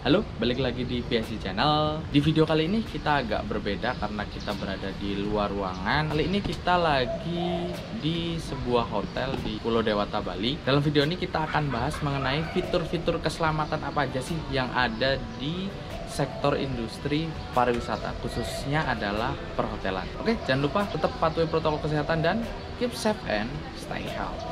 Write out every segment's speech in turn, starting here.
Halo, balik lagi di PSC Channel. Di video kali ini kita agak berbeda karena kita berada di luar ruangan. Kali ini kita lagi di sebuah hotel di Pulau Dewata, Bali. Dalam video ini kita akan bahas mengenai fitur-fitur keselamatan apa aja sih yang ada di sektor industri pariwisata, khususnya adalah perhotelan. Oke, jangan lupa tetap patuhi protokol kesehatan dan keep safe and stay healthy.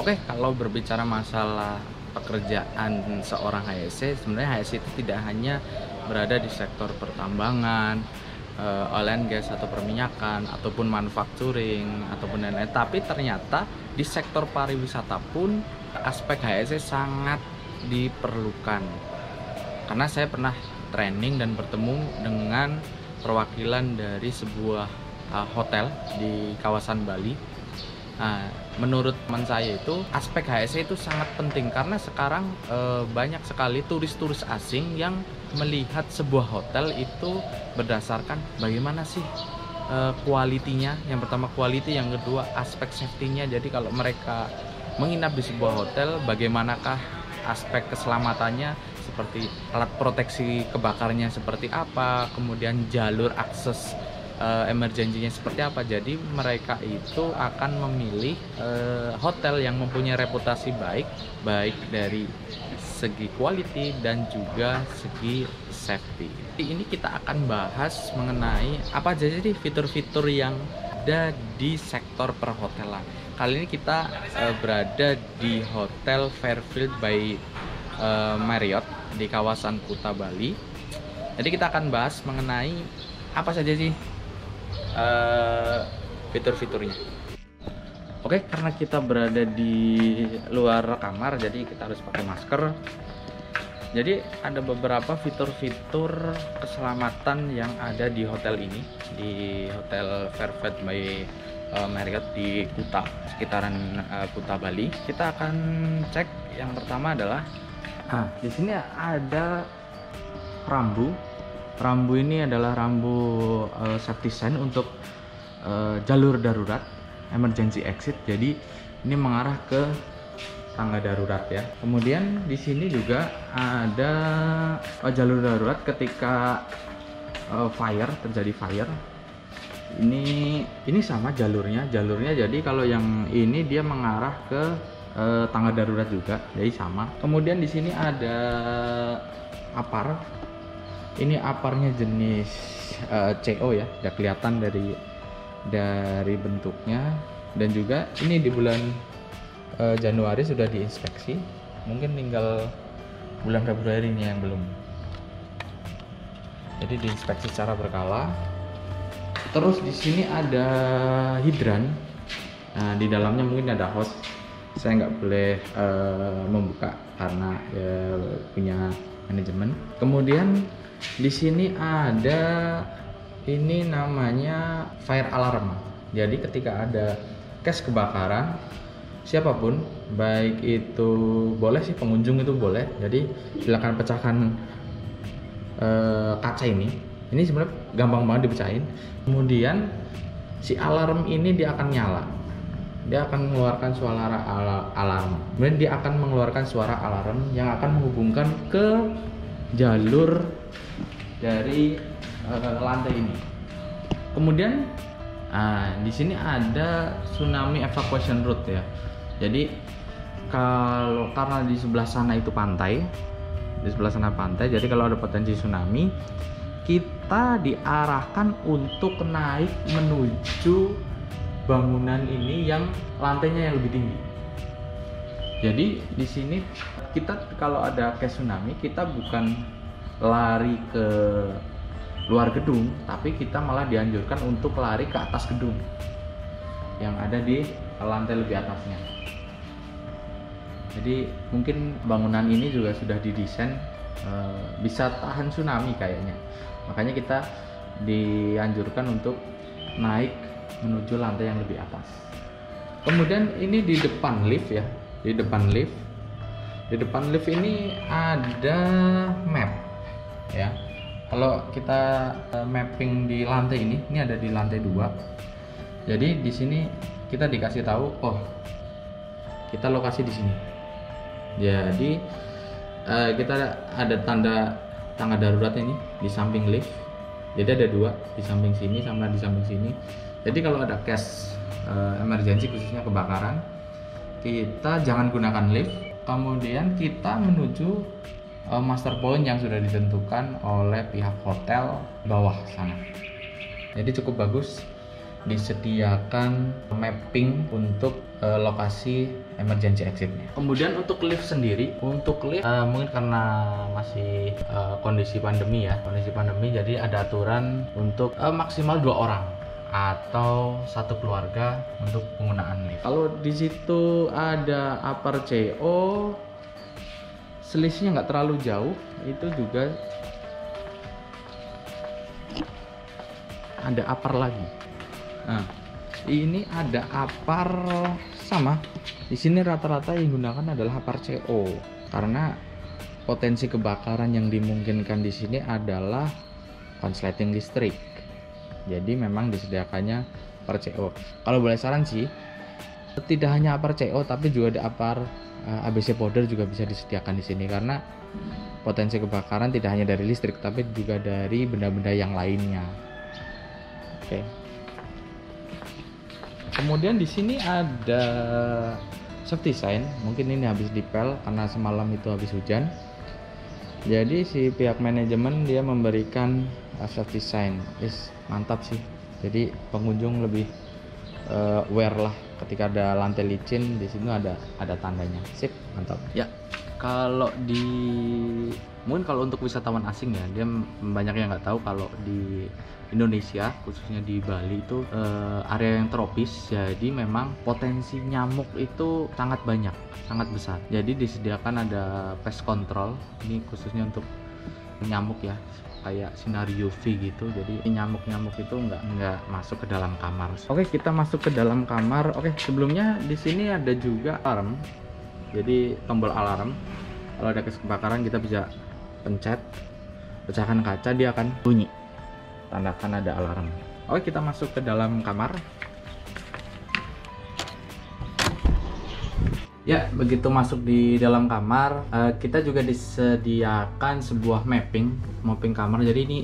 Oke, kalau berbicara masalah pekerjaan seorang HSE, sebenarnya HSE itu tidak hanya berada di sektor pertambangan, oil and gas atau perminyakan, ataupun manufacturing, ataupun lain-lain. Tapi ternyata di sektor pariwisata pun aspek HSE sangat diperlukan. Karena saya pernah training dan bertemu dengan perwakilan dari sebuah hotel di kawasan Bali. Nah, menurut teman saya itu aspek HSE itu sangat penting karena sekarang banyak sekali turis-turis asing yang melihat sebuah hotel itu berdasarkan bagaimana sih kualitinya. Yang pertama quality, yang kedua aspek safety-nya. Jadi kalau mereka menginap di sebuah hotel, bagaimanakah aspek keselamatannya, seperti alat proteksi kebakarnya seperti apa, kemudian jalur akses emergensinya seperti apa. Jadi mereka itu akan memilih hotel yang mempunyai reputasi baik dari segi quality dan juga segi safety. Ini kita akan bahas mengenai apa aja sih fitur-fitur yang ada di sektor perhotelan. Kali ini kita berada di Hotel Fairfield by Marriott di kawasan Kuta, Bali. Jadi kita akan bahas mengenai apa saja sih fitur-fiturnya. Oke, karena kita berada di luar kamar, jadi kita harus pakai masker. Jadi ada beberapa fitur-fitur keselamatan yang ada di hotel ini, di Hotel Fairfield by Marriott di Kuta, sekitaran Kuta, Bali. Kita akan cek. Yang pertama adalah, di sini ada rambu. Rambu ini adalah rambu safety sign untuk jalur darurat, emergency exit. Jadi ini mengarah ke tangga darurat ya. Kemudian di sini juga ada jalur darurat ketika terjadi fire. Ini sama jalurnya. Jadi kalau yang ini dia mengarah ke tangga darurat juga, jadi sama. Kemudian di sini ada apar. Ini aparnya jenis CO ya, udah kelihatan dari bentuknya. Dan juga ini di bulan Januari sudah diinspeksi, mungkin tinggal bulan Februari ini yang belum. Jadi diinspeksi secara berkala. Terus di sini ada hidran. Nah, di dalamnya mungkin ada hose. Saya nggak boleh membuka karena punya manajemen. Kemudian di sini ada ini namanya fire alarm. Jadi ketika ada case kebakaran, siapapun, baik itu boleh sih, pengunjung itu boleh. Jadi silakan pecahkan kaca ini. Ini sebenarnya gampang banget dipecahin. Kemudian si alarm ini dia akan nyala. Dia akan mengeluarkan suara alarm. Kemudian dia akan mengeluarkan suara alarm yang akan menghubungkan ke jalur dari lantai ini. Kemudian di sini ada tsunami evacuation route ya. Jadi karena di sebelah sana itu pantai, jadi kalau ada potensi tsunami, kita diarahkan untuk naik menuju bangunan ini yang lantainya yang lebih tinggi. Jadi di sini kita kalau ada case tsunami, kita bukan lari ke luar gedung, tapi kita malah dianjurkan untuk lari ke atas gedung yang ada di lantai lebih atasnya. Jadi mungkin bangunan ini juga sudah didesain bisa tahan tsunami kayaknya. Makanya kita dianjurkan untuk naik menuju lantai yang lebih atas. Kemudian ini di depan lift ya, di depan lift ini ada map ya. Kalau kita mapping di lantai ini ada di lantai 2. Jadi di sini kita dikasih tahu, oh kita lokasi di sini. Jadi kita ada tangga darurat ini di samping lift. Jadi ada 2 di samping sini sama di samping sini. Jadi kalau ada case emergency khususnya kebakaran, kita jangan gunakan lift. Kemudian kita menuju master point yang sudah ditentukan oleh pihak hotel bawah sana. Jadi cukup bagus disediakan mapping untuk lokasi emergency exitnya. Kemudian untuk lift sendiri, mungkin karena masih kondisi pandemi jadi ada aturan untuk maksimal 2 orang atau 1 keluarga untuk penggunaan lift. Kalau di situ ada upper CO, selisihnya nggak terlalu jauh, itu juga ada upper lagi. Nah, ini ada upper sama. Di sini rata-rata yang digunakan adalah upper CO karena potensi kebakaran yang dimungkinkan di sini adalah konsleting listrik. Jadi memang disediakannya upper CO. Kalau boleh saran sih, tidak hanya upper CO tapi juga ada upper ABC powder juga bisa disediakan di sini karena potensi kebakaran tidak hanya dari listrik tapi juga dari benda-benda yang lainnya. Oke. Kemudian di sini ada safety sign. Mungkin ini habis dipel karena semalam itu habis hujan. Jadi si pihak manajemen dia memberikan safety sign. Mantap sih. Jadi pengunjung lebih aware lah ketika ada lantai licin, di sini ada tandanya. Sip, mantap. Ya, mungkin kalau untuk wisatawan asing ya, dia banyak yang nggak tahu kalau di Indonesia khususnya di Bali itu area yang tropis, jadi memang potensi nyamuk itu sangat banyak, sangat besar. Jadi disediakan ada pest control, ini khususnya untuk nyamuk ya, kayak sinar UV gitu, jadi nyamuk-nyamuk itu nggak masuk ke dalam kamar. Oke, kita masuk ke dalam kamar. Oke, sebelumnya di sini ada juga alarm, jadi tombol alarm. Kalau ada kebakaran kita bisa pencet, pecahkan kaca, dia akan bunyi, tandakan ada alarm. Oke, kita masuk ke dalam kamar. Ya, begitu masuk di dalam kamar, kita juga disediakan sebuah mapping kamar. Jadi ini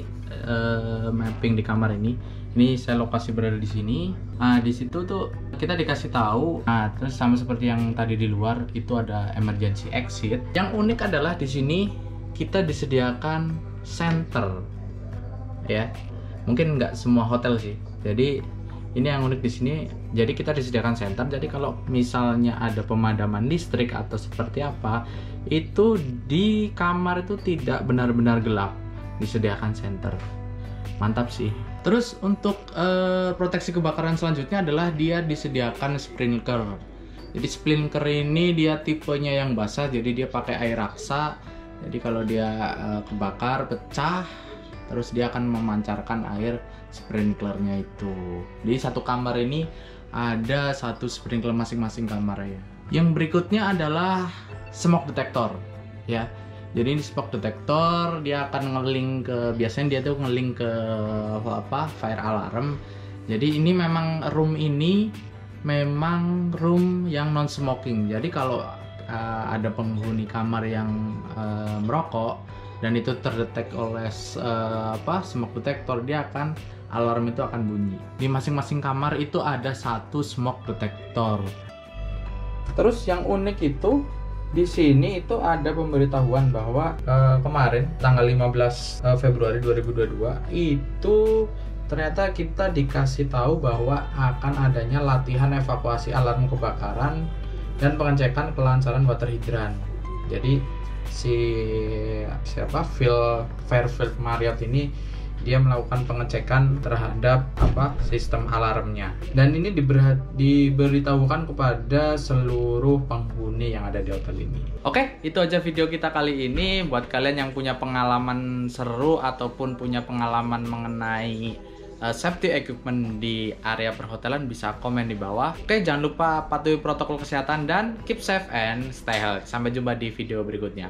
mapping di kamar ini. Ini saya lokasi berada di sini. Di situ tuh kita dikasih tahu. Terus sama seperti yang tadi di luar itu ada emergency exit. Yang unik adalah di sini kita disediakan center. Ya, mungkin nggak semua hotel sih. Jadi ini yang unik di sini, jadi kita disediakan center. Jadi kalau misalnya ada pemadaman listrik atau seperti apa, itu di kamar itu tidak benar-benar gelap, disediakan center. Mantap sih. Terus untuk proteksi kebakaran selanjutnya adalah dia disediakan sprinkler. Jadi sprinkler ini dia tipenya yang basah, jadi dia pakai air raksa. Jadi kalau dia kebakar, pecah, terus dia akan memancarkan air sprinklernya itu. Di satu kamar ini ada 1 sprinkler masing-masing kamar ya. Yang berikutnya adalah smoke detector ya. Jadi ini smoke detector dia akan ngeling ke, biasanya dia tuh ngeling ke fire alarm. Jadi ini memang room yang non smoking. Jadi kalau ada penghuni kamar yang merokok dan itu terdetek oleh smoke detector, alarm itu akan bunyi. Di masing-masing kamar itu ada 1 smoke detector. Terus yang unik itu di sini itu ada pemberitahuan bahwa kemarin tanggal 15 Februari 2022 itu ternyata kita dikasih tahu bahwa akan adanya latihan evakuasi alarm kebakaran dan pengecekan kelancaran water hydrant. Jadi Fairfield Marriott ini dia melakukan pengecekan terhadap sistem alarmnya, dan ini diberitahukan kepada seluruh penghuni yang ada di hotel ini. Oke, itu aja video kita kali ini. Buat kalian yang punya pengalaman seru ataupun punya pengalaman mengenai safety equipment di area perhotelan, bisa komen di bawah. Oke, jangan lupa patuhi protokol kesehatan dan keep safe and stay healthy. Sampai jumpa di video berikutnya.